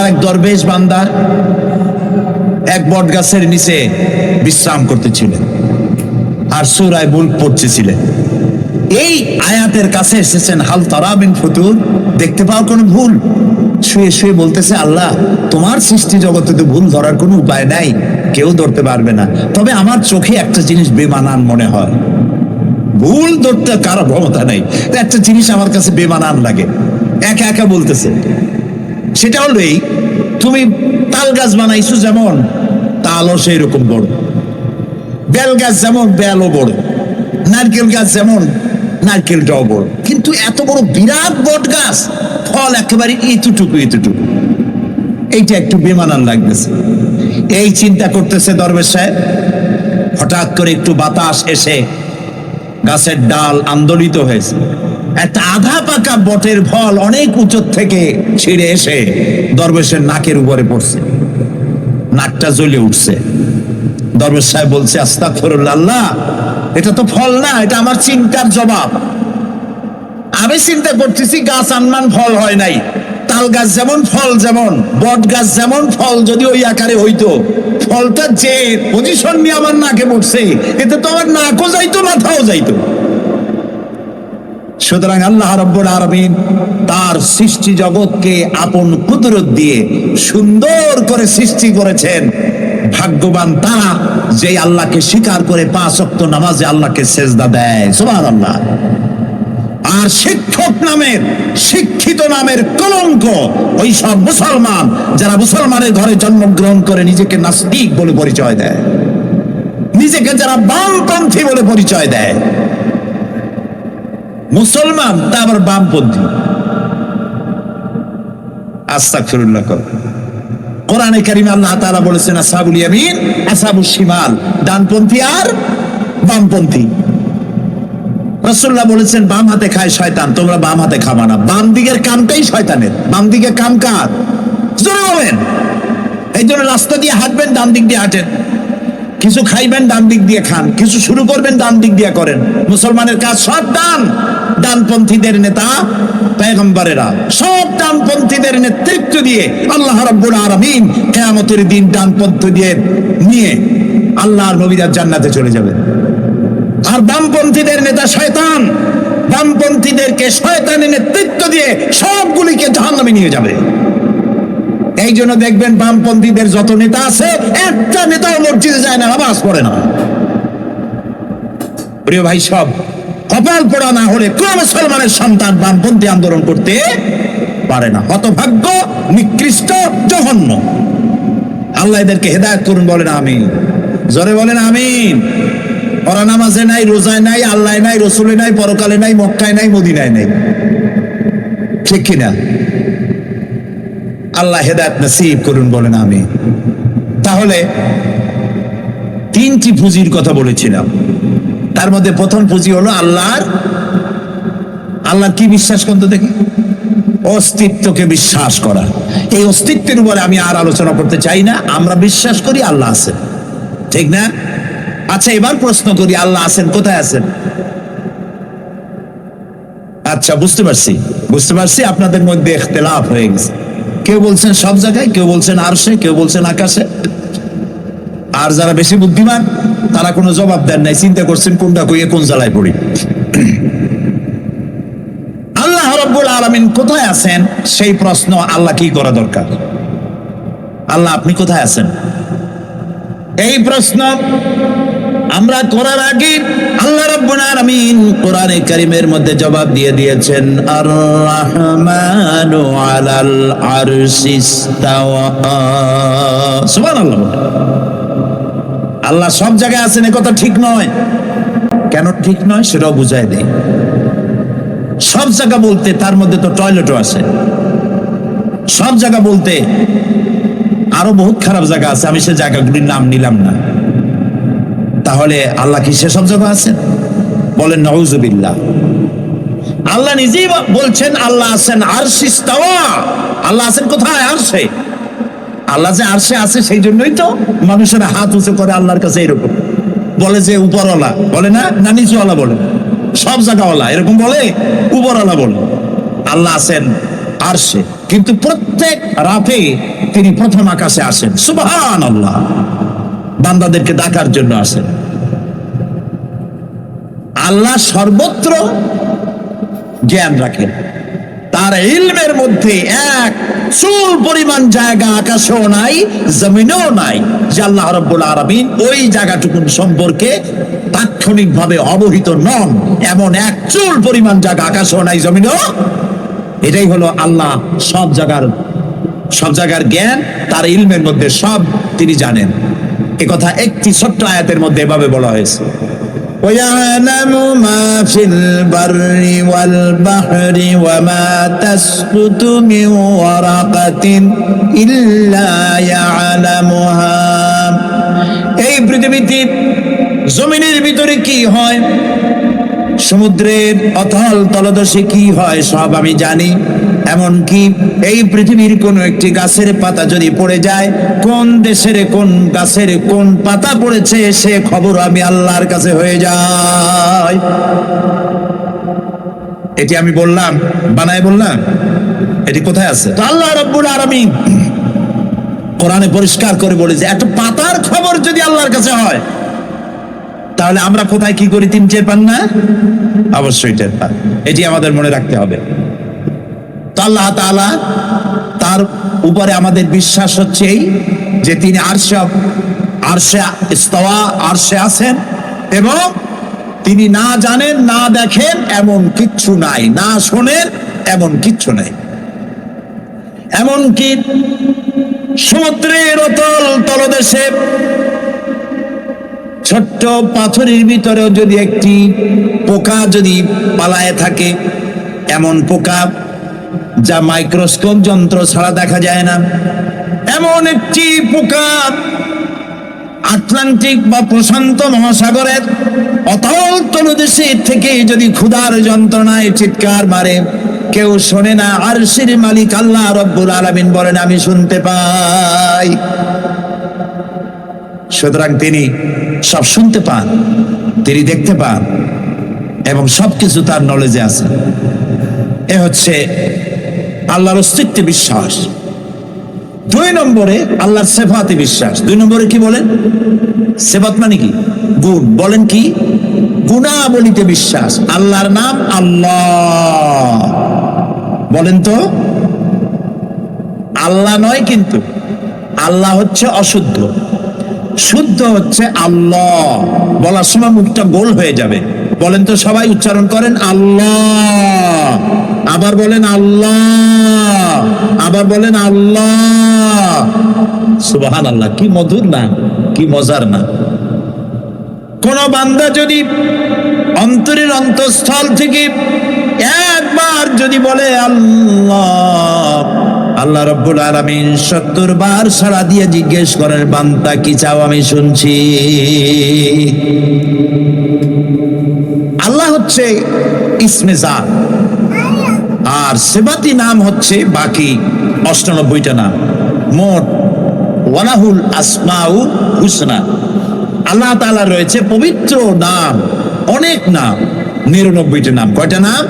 এক দরবেশ বান্দা এক বট গাছের নিচে বিশ্রাম করতেছিলেন আর সূরা মুলক পড়তেছিলেন। এই আয়াতের কাছে এসেছেন, হাল তারা মিন ফুতুর, দেখতে পাও কোনো ভুল? শুয়ে শুয়ে বলতেছে, আল্লাহ তোমার সৃষ্টি জগতে তো ভুল ধরার কোনো উপায় নাই, কেউ ধরতে পারবে না, তবে আমার চোখে একটা জিনিস বেমানান মনে হয়। ভুল ধরতে কারো ক্ষমতা নাই, একটা জিনিস আমার কাছে বেমানান লাগে। একা একা বলতেছে, সেটা হলো এই, তুমি তাল গাছ বানাইছো যেমন তালও সেই রকম বড়, বেল গাছ যেমন বেলও বড়, নারকেল গাছ যেমন নারকেলটাও বড়, কিন্তু এত বড় বিরাট বট গাছ ফল একেবারে এতটুকু এতটুকু, এইটা একটু বেমানান লাগতেছে। এই চিন্তা করতেছে দরবেশ সাহেব, হঠাৎ করে একটু বাতাস এসে গাছের ডাল আন্দোলিত হয়েছে, একটা আধা পাকা বটের ফল অনেক উঁচু থেকে ছিঁড়ে এসে দরবেশের নাকের উপরে পড়ছে, নাকটা জ্বলে উঠছে। দরবেশ সাহেব বলছে, আস্তাগফিরুল্লাহ, আল্লাহ এটা তো ফল না, এটা আমার চিন্তার জবাব। আমি চিন্তা করতেছি গাছ আনমান ফল হয় নাই, তাল গাছ যেমন ফল যেমন, বট গাছ যেমন ফল যদি ওই আকারে হইতো, ফলটা যে পজিশন নিয়ে আমার নাকে পড়ছে, এতে তো আমার নাকও যাইতো মাথাও যাইতো। সুতরাং আল্লাহ রাব্বুল আলামিন তার সৃষ্টি জগৎকে আপন কুদরত দিয়ে সুন্দর করে সৃষ্টি করেছেন। ভাগ্যবান তারা যে আল্লাহকে স্বীকার করে 5 ওয়াক্ত নামাজে আল্লাহকে সেজদা দেয়, সুবহানাল্লাহ। আর শিক্ষক নামের, শিক্ষিত নামের কলঙ্ক ওই সব মুসলমান যারা মুসলমানের ঘরে জন্মগ্রহণ করে নিজেকে নাস্তিক বলে পরিচয় দেয়, নিজেকে যারা বামপন্থী বলে পরিচয় দেয়। মুসলমান তা আবার বামপন্থী, আস্তাগফিরুল্লাহ। কোরআনে কারিমে আল্লাহ তাআলা বলেছেন, আসহাবুল ইয়ামিন আসহাবুশ শিমাল, ডানপন্থী আর বামপন্থী। রাসূলুল্লাহ বলেছেন, বাম হাতে খায় শয়তান, তোমরা বাম হাতে খাবা না। বাম দিকের কামটাই শয়তানের, বাম দিকে কাম কার? জোরে বলেন। এই জন্য রাস্তা দিয়ে হাঁটবেন, ডান দিক দিয়ে হাঁটেন, কিছু খাইবেন ডান দিক দিয়ে খান, কিছু শুরু করবেন ডান দিক দিয়ে করেন। মুসলমানের কাজ সব ডান, ডানপন্থীদের নেতা পয়গম্বরেরা সব ডানপন্থীদের নেতৃত্ব দিয়ে আল্লাহ রাব্বুল আলামিন কিয়ামতের দিন ডানপন্থী দিয়ে নিয়ে আল্লাহর নবীরা জান্নাতে চলে যাবে। আর বামপন্থীদের নেতা শয়তান, বামপন্থীদেরকে শয়তানের নেতৃত্ব দিয়ে সবগুলিকে জাহান্নামে নিয়ে যাবে। এই জন্য দেখবেন বামপন্থীদের যত নেতা আছে, একটা নেতাও মসজিদে যায় না, নামাজ পড়ে না। প্রিয় ভাই, সব কপাল পোড়া না হলে কোন মুসলমানের সন্তান বামপন্থী আন্দোলন করতে পারে না। হতভাগ্য, নিকৃষ্ট, জঘন্য। আল্লাহ এদেরকে হেদায়েত করুন, বলেন আমিন। জোরে বলেন আমিন। ওরা নামাজে নাই, রোজায় নাই, আল্লাহ নাই, রসুলে নাই, পরকালে নাই, মক্কায় নাই, মদিনায় নাই, ঠিক কিনা? আল্লাহ হেদায়েত নসিব করুন, বলেন আমিন। তাহলে 3টি পুঁজির কথা বলেছিলাম, তার মধ্যে প্রথম পুঁজি হলো আল্লাহর কি বিশ্বাস করতে দেখি? অস্তিত্বকে বিশ্বাস করা। এই অস্তিত্বের উপরে আমি আর আলোচনা করতে চাই না। আমরা বিশ্বাস করি আল্লাহ আছেন, ঠিক না? আচ্ছা, এবার প্রশ্ন করি, আল্লাহ আছেন, কোথায় আছেন? আচ্ছা, বুঝতে পারছি আপনাদের মধ্যে ইখতিলাফ হয়ে গেছে। কেউ বলছেন সব জায়গায়, কেউ বলছেন আরশে, কেউ বলছেন আকাশে। আর যারা বেশি বুদ্ধিমান তারা কোনো জবাব দেন নাই, চিন্তা করছেন কোনটা কইয়ে কোন জ্বালায় পড়ি। আল্লাহ রাব্বুল আলামিন কোথায় আছেন সেই প্রশ্ন আল্লাহ কি করা দরকার? আল্লাহ আপনি কোথায় আছেন এই প্রশ্ন আমরা করার আগে আল্লাহ রাব্বুল আলামিন কোরআনে কারীমের মধ্যে জবাব দিয়ে দিয়েছেন, আর রাহমানু আলাল আরশিস তাওয়া। সুবহানাল্লাহ। আল্লাহ সব জায়গায় আছেন এ কথা ঠিক নয়। কেন ঠিক নয় সেটাও বুঝাই দেই। সব জায়গা বলতে তার মধ্যে তো টয়লেটও আছে। সব জায়গা বলতে আরো বহুত খারাপ জায়গা আছে, আমি সে জায়গাগুলির নাম নিলাম না। তাহলে আল্লাহ কি সেসব জায়গা আছেন? বলেন নাউযুবিল্লাহ। আল্লাহ নিজেই বলছেন আল্লাহ আছেন আরশিস তাওয়া। আল্লাহ আছেন কোথায়? আরশে। আল্লাহ যে আরশে আছে সেই জন্যই তো মানুষের হাত উঁচু করে আল্লাহর কাছে, এরকম বলে যে উপরওয়ালা, বলে না, না নিচুওয়ালা বলে, সব জায়গাওয়ালা এরকম বলে, উপরওয়ালা বলে। আল্লাহ আছেন আরশে, কিন্তু প্রত্যেক রাতে তিনি প্রথম আকাশে আসেন। সুবহানাল্লাহ, বান্দাদেরকে ডাকার জন্য আসেন। আল্লাহ সর্বত্র জ্ঞান রাখেন, তার ইলমের মধ্যে এক চুল পরিমাণ জায়গা আকাশেও নাই, জমিনেও নাই যে আল্লাহ রাব্বুল আলামিন ওই জায়গাটুকুন সম্পর্কে তাৎক্ষণিকভাবে অবহিত নন। এমন এক চুল পরিমাণ জায়গা আকাশেও নাই, জমিনেও। এটাই হলো আল্লাহ সব জায়গার জ্ঞান, তার ইলমের মধ্যে সব তিনি জানেন। এ কথা একটি ছোট্ট আয়াতের মধ্যে এভাবে বলা হয়েছে, وَيَعْلَمُ مَا فِي الْبَرِّ وَالْبَحْرِ وَمَا تَسْقُطُ مِنْ وَرَقَةٍ إِلَّا يَعْلَمُهَا। এই পৃথিবীতে জমিনের ভিতরে কি হয়, সমুদ্রের অথল তলদেশে কি হয়, সব আমি জানি। এমনকি এই পৃথিবীর কোন একটি গাছের পাতা যদি পড়ে যায়, কোন দেশের কোন গাছের কোন পাতা পড়েছে, সে খবর আমি আল্লাহর কাছে হয়ে যায়। এটি আমি বললাম, বানায় বললাম? এটি কোথায় আছে? তো আল্লাহ রাব্বুল আলামিন কোরআনে পরিষ্কার করে বলেছে, একটা পাতার খবর যদি আল্লাহর কাছে হয়, তাহলে আমরা কোথায় কি করি তিনি টের পান না? অবশ্যই টের পান। এটি আমাদের মনে রাখতে হবে। তো আল্লাহ তাআলা, তার উপরে আমাদের বিশ্বাস হচ্ছে এই যে তিনি আরশে ইস্তাওয়া, আরশে আছেন, এবং তিনি না জানেন না দেখেন এমন কিচ্ছু নাই, না শোনেন এমন কিচ্ছু নাই। এমনকি সমুদ্রের অতল তলদেশে ছোট্ট পাথরের ভিতরেও যদি একটি পোকা যদি পালায়ে থাকে, এমন পোকা যা মাইক্রোস্কোপ যন্ত্র ছাড়া দেখা যায় না, এমন একটি পোকা আটলান্টিক বা প্রশান্ত মহাসাগরের অতল তলদেশে থেকে যদি ক্ষুধার যন্ত্রণায় চিৎকার মারে, কেউ শোনে না। আরশের মালিক আল্লাহ রাব্বুল আলামিন বলেন, আমি শুনতে পাই। সুতরাং তিনি সব শুনতে পান, তিনি দেখতে পান, এবং সবকিছু তার নলেজে আছে। এ হচ্ছে আল্লাহর অস্তিত্বে বিশ্বাস। 2 নম্বরে আল্লাহর সিফাতে বিশ্বাস। 2 নম্বরে কি বলেন? সিফাত মানে কি? গুণ। বলেন কি? গুণাবলীতে বিশ্বাস। আল্লাহর নাম আল্লাহ, বলেন তো? আল্লাহ নয়, কিন্তু আল্লাহ হচ্ছে অশুদ্ধ, শুদ্ধ হচ্ছে আল্লাহ। বলার সময় মুখটা গোল হয়ে যাবে। বলেন তো, সবাই উচ্চারণ করেন আল্লাহ, আবার বলেন আল্লাহ, আবার বলেন আল্লাহ। সুবহানাল্লাহ, কি মধুর না, কি মজার না। কোন বান্দা যদি অন্তরের অন্তঃস্থল থেকে একবার যদি বলে আল্লাহ, আল্লাহ রাব্বুল আলামিন 70 বার সাড়া দিয়ে জিজ্ঞেস করেন, বান্দা কি চাও, আমি শুনছি। আল্লাহ হচ্ছে ইসমে জাত, আর সিফাতি নাম হচ্ছে বাকি 98টা নাম। মোট ওয়ালাহুল আসমাউল হুসনা। আল্লাহ তাআলা রয়েছে পবিত্র নাম, অনেক নাম, 99টা নাম। কয়টা নাম?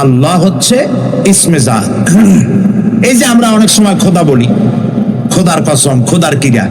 আল্লাহ হচ্ছে ইসমে জাত। এই যে আমরা অনেক সময় খোদা বলি, খোদার কসম, খোদার কিরা,